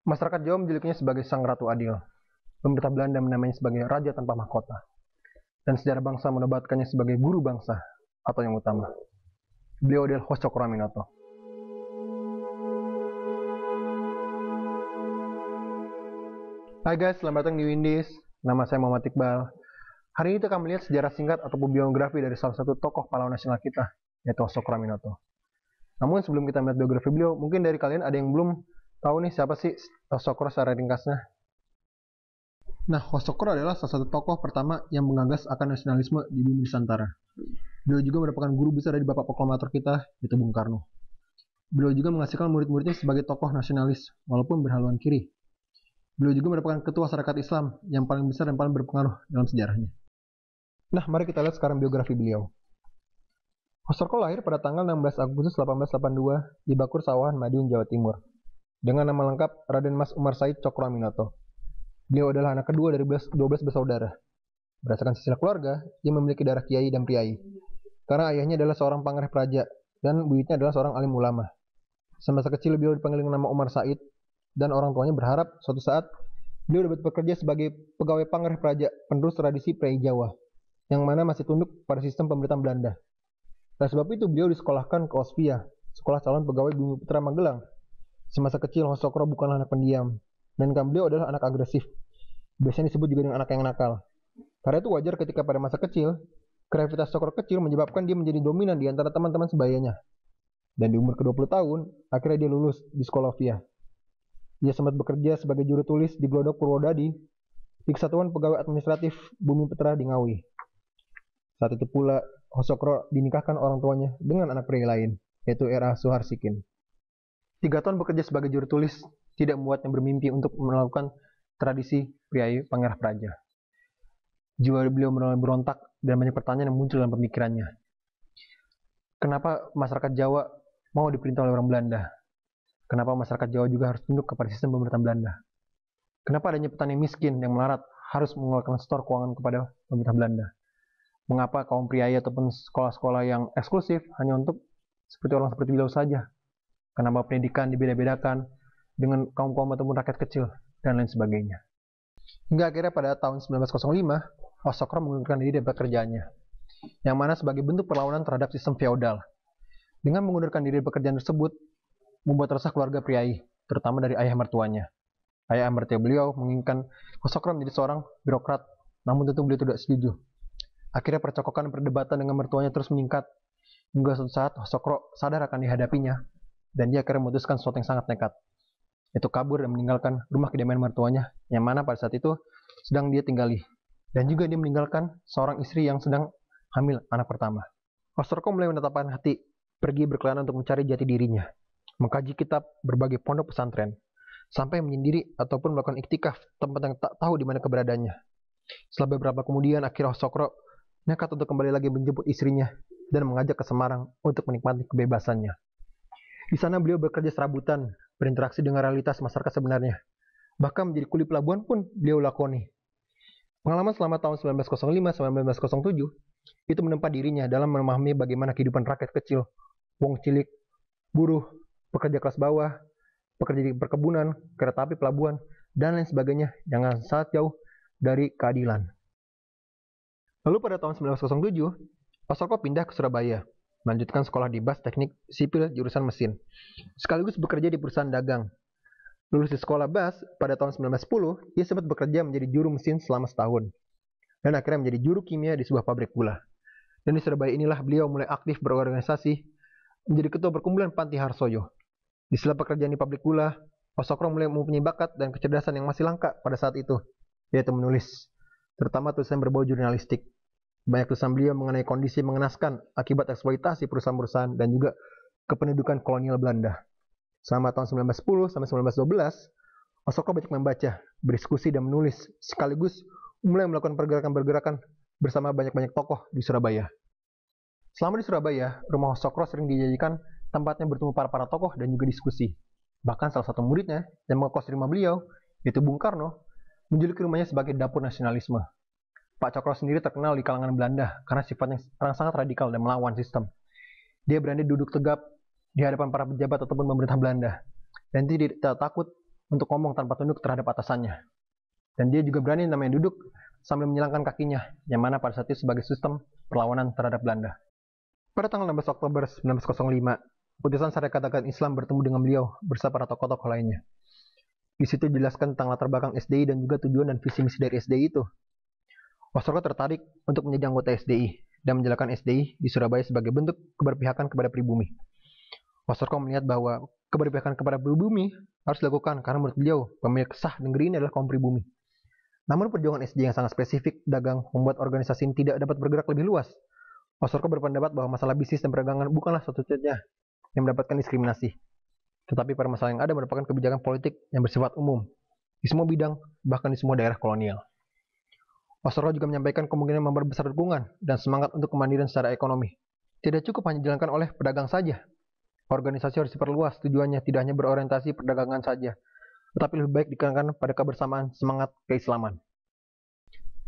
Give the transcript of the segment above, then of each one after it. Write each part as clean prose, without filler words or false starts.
Masyarakat Jawa menjulukinya sebagai Sang Ratu Adil. Pemerintah Belanda menamainya sebagai Raja Tanpa Mahkota. Dan sejarah bangsa menobatkannya sebagai guru bangsa atau yang utama. Beliau adalah Hosokoro-Aminoto. Hai guys, selamat datang di Windis. Nama saya Muhammad Iqbal. Hari ini kita akan melihat sejarah singkat ataupun biografi dari salah satu tokoh pahlawan nasional kita, yaitu Hosokoro-Aminoto. Namun sebelum kita melihat biografi beliau, mungkin dari kalian ada yang belum tahu nih siapa sih Hosokoro secara ringkasnya. Nah, Hosokoro adalah salah satu tokoh pertama yang menggagas akan nasionalisme di bumi Nusantara. Beliau juga merupakan guru besar dari Bapak Proklamator kita, yaitu Bung Karno. Beliau juga menghasilkan murid-muridnya sebagai tokoh nasionalis, walaupun berhaluan kiri. Beliau juga merupakan ketua masyarakat Islam yang paling besar dan paling berpengaruh dalam sejarahnya. Nah, mari kita lihat sekarang biografi beliau. Hosokoro lahir pada tanggal 16 Agustus 1882 di Bakur Sawahan, Madiun, Jawa Timur. Dengan nama lengkap Raden Mas Umar Said Cokro-Aminoto. Beliau adalah anak kedua dari 12 bersaudara. Berdasarkan silsilah keluarga, ia memiliki darah kiai dan priai. Karena ayahnya adalah seorang pangereh praja dan buyutnya adalah seorang alim ulama. Semasa kecil beliau dipanggil dengan nama Umar Said dan orang tuanya berharap suatu saat beliau dapat bekerja sebagai pegawai pangereh praja penerus tradisi priai Jawa, yang mana masih tunduk pada sistem pemerintahan Belanda. Oleh sebab itu beliau disekolahkan ke Ospia, sekolah calon pegawai Bumi Putra Magelang. Semasa kecil Hosokoro bukanlah anak pendiam, dan beliau adalah anak agresif. Biasanya disebut juga dengan anak yang nakal. Karena itu wajar ketika pada masa kecil, kreativitas Hosokoro kecil menyebabkan dia menjadi dominan di antara teman-teman sebayanya. Dan di umur ke-20 tahun, akhirnya dia lulus di sekolah Ospia. Dia sempat bekerja sebagai juru tulis di Glodok Purwodadi, di Kesatuan Pegawai Administratif Bumi Putra di Ngawi. Saat itu pula Hosokoro dinikahkan orang tuanya dengan anak pria lain, yaitu R.A. Suharsikin. 3 tahun bekerja sebagai juru tulis tidak membuatnya bermimpi untuk melakukan tradisi priai pangereh praja. Jiwa beliau mulai berontak dan banyak pertanyaan yang muncul dalam pemikirannya. Kenapa masyarakat Jawa mau diperintah oleh orang Belanda? Kenapa masyarakat Jawa juga harus tunduk kepada sistem pemerintahan Belanda? Kenapa adanya petani miskin yang melarat harus mengeluarkan setor keuangan kepada pemerintah Belanda? Mengapa kaum priai ataupun sekolah-sekolah yang eksklusif hanya untuk seperti orang seperti beliau saja? Kenapa pendidikan dibeda-bedakan dengan kaum-kaum ataupun rakyat kecil dan lain sebagainya? Hingga akhirnya pada tahun 1905, Hosokoro mengundurkan diri dari pekerjaannya, yang mana sebagai bentuk perlawanan terhadap sistem feodal. Dengan mengundurkan diri dari pekerjaan tersebut, membuat resah keluarga priai, terutama dari ayah mertuanya. Ayah mertua beliau menginginkan Hosokoro menjadi seorang birokrat, namun tentu beliau tidak setuju. Akhirnya percakapan perdebatan dengan mertuanya terus meningkat, hingga suatu saat Hosokoro sadar akan dihadapinya, dan dia akhirnya memutuskan sesuatu yang sangat nekat, yaitu kabur dan meninggalkan rumah kediaman mertuanya, yang mana pada saat itu sedang dia tinggali. Dan juga dia meninggalkan seorang istri yang sedang hamil anak pertama. Hosokoro mulai menetapkan hati, pergi berkelana untuk mencari jati dirinya, mengkaji kitab berbagai pondok pesantren, sampai menyendiri ataupun melakukan iktikaf tempat yang tak tahu di mana keberadaannya. Setelah beberapa kemudian, akhirnya Hosokoro nekat untuk kembali lagi menjemput istrinya dan mengajak ke Semarang untuk menikmati kebebasannya. Di sana beliau bekerja serabutan, berinteraksi dengan realitas masyarakat sebenarnya. Bahkan menjadi kuli pelabuhan pun beliau lakoni. Pengalaman selama tahun 1905-1907 itu menempa dirinya dalam memahami bagaimana kehidupan rakyat kecil, wong cilik, buruh, pekerja kelas bawah, pekerja di perkebunan, kereta api pelabuhan, dan lain sebagainya yang sangat jauh dari keadilan. Lalu pada tahun 1907, Hosokoro pindah ke Surabaya, melanjutkan sekolah di BAS Teknik Sipil jurusan mesin, sekaligus bekerja di perusahaan dagang. Lulus di sekolah BAS pada tahun 1910, ia sempat bekerja menjadi juru mesin selama setahun, dan akhirnya menjadi juru kimia di sebuah pabrik gula. Dan di Surabaya inilah beliau mulai aktif berorganisasi, menjadi ketua perkumpulan Panti Harsoyo. Di sela pekerjaan di pabrik gula, Hosokoro mulai mempunyai bakat dan kecerdasan yang masih langka pada saat itu, yaitu menulis, terutama tulisan berbau jurnalistik. Banyak tulisan beliau mengenai kondisi mengenaskan akibat eksploitasi perusahaan-perusahaan dan juga kependudukan kolonial Belanda. Selama tahun 1910 sampai 1912, Hosokoro banyak membaca, berdiskusi dan menulis, sekaligus mulai melakukan pergerakan-pergerakan bersama banyak-banyak tokoh di Surabaya. Selama di Surabaya, rumah Hosokoro sering dijadikan tempatnya bertemu para tokoh dan juga diskusi. Bahkan salah satu muridnya yang mengkos di rumah beliau, yaitu Bung Karno, menjuluki rumahnya sebagai dapur nasionalisme. Pak Cokro sendiri terkenal di kalangan Belanda karena sifatnya sangat radikal dan melawan sistem. Dia berani duduk tegap di hadapan para pejabat ataupun pemerintah Belanda, dan tidak takut untuk ngomong tanpa tunduk terhadap atasannya. Dan dia juga berani namanya duduk sambil menyilangkan kakinya, yang mana pada saat itu sebagai sistem perlawanan terhadap Belanda. Pada tanggal 16 Oktober 1905, Keputusan Sarekat Dagang Islam bertemu dengan beliau bersama para tokoh-tokoh lainnya. Di situ dijelaskan tentang latar belakang SDI dan juga tujuan dan visi misi dari SDI itu. Wasroko tertarik untuk menjadi anggota SDI dan menjalankan SDI di Surabaya sebagai bentuk keberpihakan kepada pribumi. Wasroko melihat bahwa keberpihakan kepada pribumi harus dilakukan karena menurut beliau pemilik sah negeri ini adalah kaum pribumi. Namun perjuangan SDI yang sangat spesifik dagang membuat organisasi ini tidak dapat bergerak lebih luas. Wasroko berpendapat bahwa masalah bisnis dan perdagangan bukanlah satu-satunya yang mendapatkan diskriminasi. Tetapi permasalahan yang ada merupakan kebijakan politik yang bersifat umum di semua bidang, bahkan di semua daerah kolonial. Wasroko juga menyampaikan kemungkinan memperbesar dukungan dan semangat untuk kemandirian secara ekonomi. Tidak cukup hanya dijalankan oleh pedagang saja. Organisasi harus diperluas, tujuannya tidak hanya berorientasi perdagangan saja, tetapi lebih baik dikenakan pada kebersamaan semangat keislaman.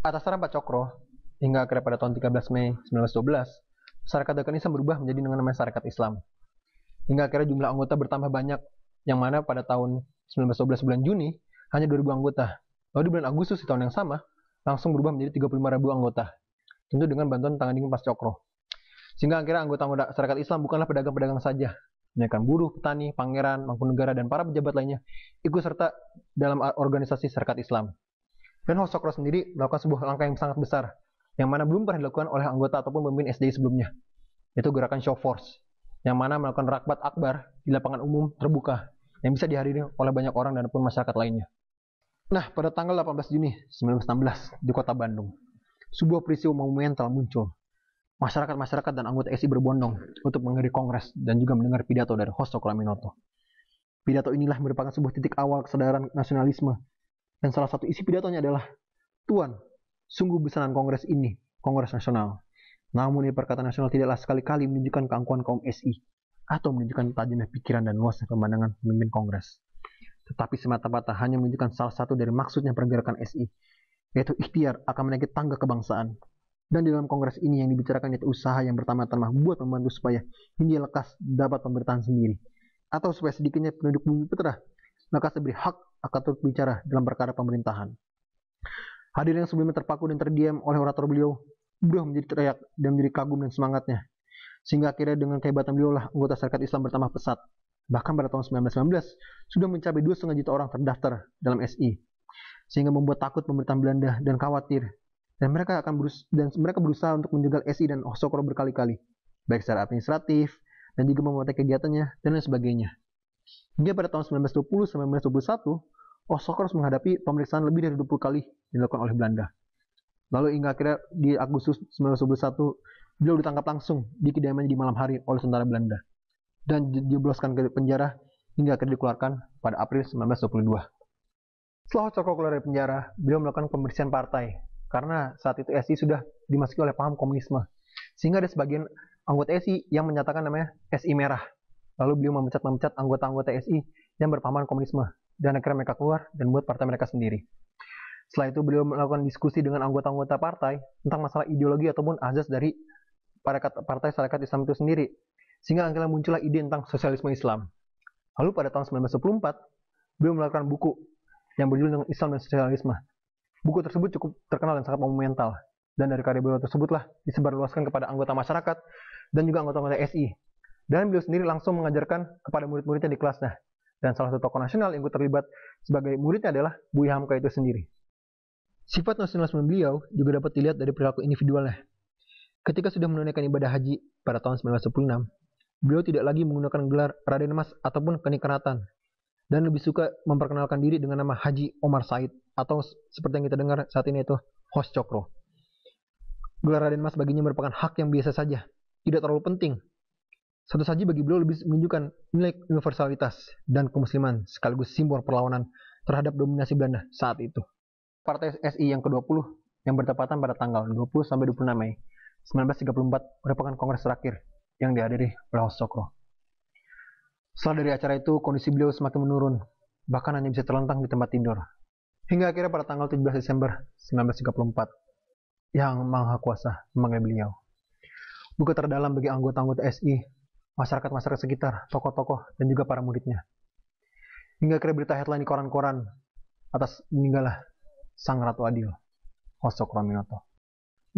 Atas saran Pak Cokro, hingga akhirnya pada tahun 13 Mei 1912, Sarekat Dagang Islam berubah menjadi dengan nama Sarekat Islam. Hingga akhirnya jumlah anggota bertambah banyak, yang mana pada tahun 1912 bulan Juni hanya 2.000 anggota. Lalu di bulan Agustus di tahun yang sama, langsung berubah menjadi 35.000 anggota. Tentu dengan bantuan tangan dingin Pak Cokro. Sehingga akhirnya anggota-anggota Sarekat Islam bukanlah pedagang-pedagang saja, melainkan buruh, petani, pangeran, mangkunegara, dan para pejabat lainnya ikut serta dalam organisasi Sarekat Islam. Dan Hos Cokro sendiri melakukan sebuah langkah yang sangat besar, yang mana belum pernah dilakukan oleh anggota ataupun pemimpin SDI sebelumnya, yaitu gerakan show force, yang mana melakukan rakbat akbar di lapangan umum terbuka yang bisa dihadiri oleh banyak orang dan pun masyarakat lainnya. Nah, pada tanggal 18 Juni 1916 di kota Bandung, sebuah peristiwa monumental muncul. Masyarakat dan anggota SI berbondong untuk menghadiri kongres dan juga mendengar pidato dari Hos Cokroaminoto. Pidato inilah merupakan sebuah titik awal kesadaran nasionalisme, dan salah satu isi pidatonya adalah, "Tuan, sungguh besaran kongres ini, kongres nasional. Namun ini perkataan nasional tidaklah sekali-kali menunjukkan keangkuhan kaum SI atau menunjukkan tajamnya pikiran dan luasnya pemandangan pemimpin kongres. Tetapi semata-mata hanya menunjukkan salah satu dari maksudnya pergerakan SI, yaitu ikhtiar akan menaiki tangga kebangsaan. Dan di dalam kongres ini yang dibicarakan yaitu usaha yang pertama-tama buat membantu supaya Hindia lekas dapat pemerintahan sendiri. Atau supaya sedikitnya penduduk bumi putra lekas diberi hak akan turut bicara dalam perkara pemerintahan." Hadirin yang sebelumnya terpaku dan terdiam oleh orator beliau berubah menjadi teriak dan menjadi kagum dan semangatnya. Sehingga akhirnya dengan kehebatan beliau lah anggota Sarekat Islam bertambah pesat. Bahkan pada tahun 1919 sudah mencapai 2,5 juta orang terdaftar dalam SI. Sehingga membuat takut pemerintahan Belanda dan khawatir. Dan mereka berusaha untuk menjegal SI dan Hos Cokro berkali-kali, baik secara administratif dan juga memotong kegiatannya dan lain sebagainya. Hingga pada tahun 1920 sampai 1921, Hos Cokro harus menghadapi pemeriksaan lebih dari 20 kali dilakukan oleh Belanda. Lalu hingga akhirnya di Agustus 1921, beliau ditangkap langsung di kediamannya di malam hari oleh tentara Belanda dan dijebloskan ke penjara hingga akhirnya dikeluarkan pada April 1922. Setelah Hos Cokro keluar dari penjara, beliau melakukan pembersihan partai karena saat itu SI sudah dimasuki oleh paham komunisme, sehingga ada sebagian anggota SI yang menyatakan namanya SI Merah. Lalu beliau memecat anggota-anggota SI yang berpahaman komunisme dan akhirnya mereka keluar dan membuat partai mereka sendiri. Setelah itu beliau melakukan diskusi dengan anggota-anggota partai tentang masalah ideologi ataupun azas dari partai Sarekat Islam itu sendiri. Sehingga akhirnya muncullah ide tentang sosialisme Islam. Lalu pada tahun 1924, beliau melakukan buku yang berjudul tentang Islam dan Sosialisme. Buku tersebut cukup terkenal dan sangat monumental. Dan dari karya beliau tersebutlah disebarluaskan kepada anggota masyarakat dan juga anggota-anggota SI. Dan beliau sendiri langsung mengajarkan kepada murid-muridnya di kelasnya. Dan salah satu tokoh nasional yang terlibat sebagai muridnya adalah Buya Hamka itu sendiri. Sifat nasionalisme beliau juga dapat dilihat dari perilaku individualnya. Ketika sudah menunaikan ibadah haji pada tahun 1916, beliau tidak lagi menggunakan gelar Raden Mas ataupun Kenikeratan, dan lebih suka memperkenalkan diri dengan nama Haji Omar Said, atau seperti yang kita dengar saat ini itu Hos Cokro. Gelar Raden Mas baginya merupakan hak yang biasa saja, tidak terlalu penting. Satu saja bagi beliau lebih menunjukkan nilai universalitas dan kemusliman sekaligus simbol perlawanan terhadap dominasi Belanda saat itu. Partai SI yang ke-20 yang bertepatan pada tanggal 20 sampai 26 Mei 1934 merupakan kongres terakhir yang dihadiri oleh Hos Cokro. Setelah dari acara itu, kondisi beliau semakin menurun, bahkan hanya bisa terlentang di tempat tidur. Hingga akhirnya pada tanggal 17 Desember 1934, Yang Maha Kuasa memanggil beliau. Duka terdalam bagi anggota-anggota SI, masyarakat-masyarakat sekitar, tokoh-tokoh, dan juga para muridnya. hingga akhirnya berita headline di koran-koran atas meninggalnya sang Ratu Adil, Hoso Kuraminoto.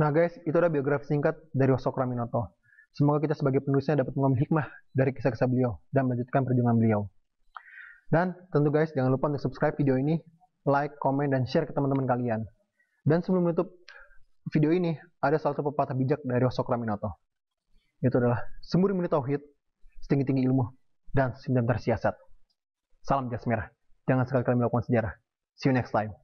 Nah guys, itu adalah biografi singkat dari Hoso Kuraminoto. Semoga kita sebagai penulisnya dapat mengambil hikmah dari kisah-kisah beliau dan melanjutkan perjuangan beliau. Dan tentu guys, jangan lupa untuk subscribe video ini, like, komen, dan share ke teman-teman kalian. Dan sebelum menutup video ini, ada salah satu pepatah bijak dari Hoso Kuraminoto. Itu adalah, semuri-muri tauhid, setinggi-tinggi ilmu, dan sebentar siasat. Salam jas merah. Jangan sekali-kali melakukan sejarah. See you next time.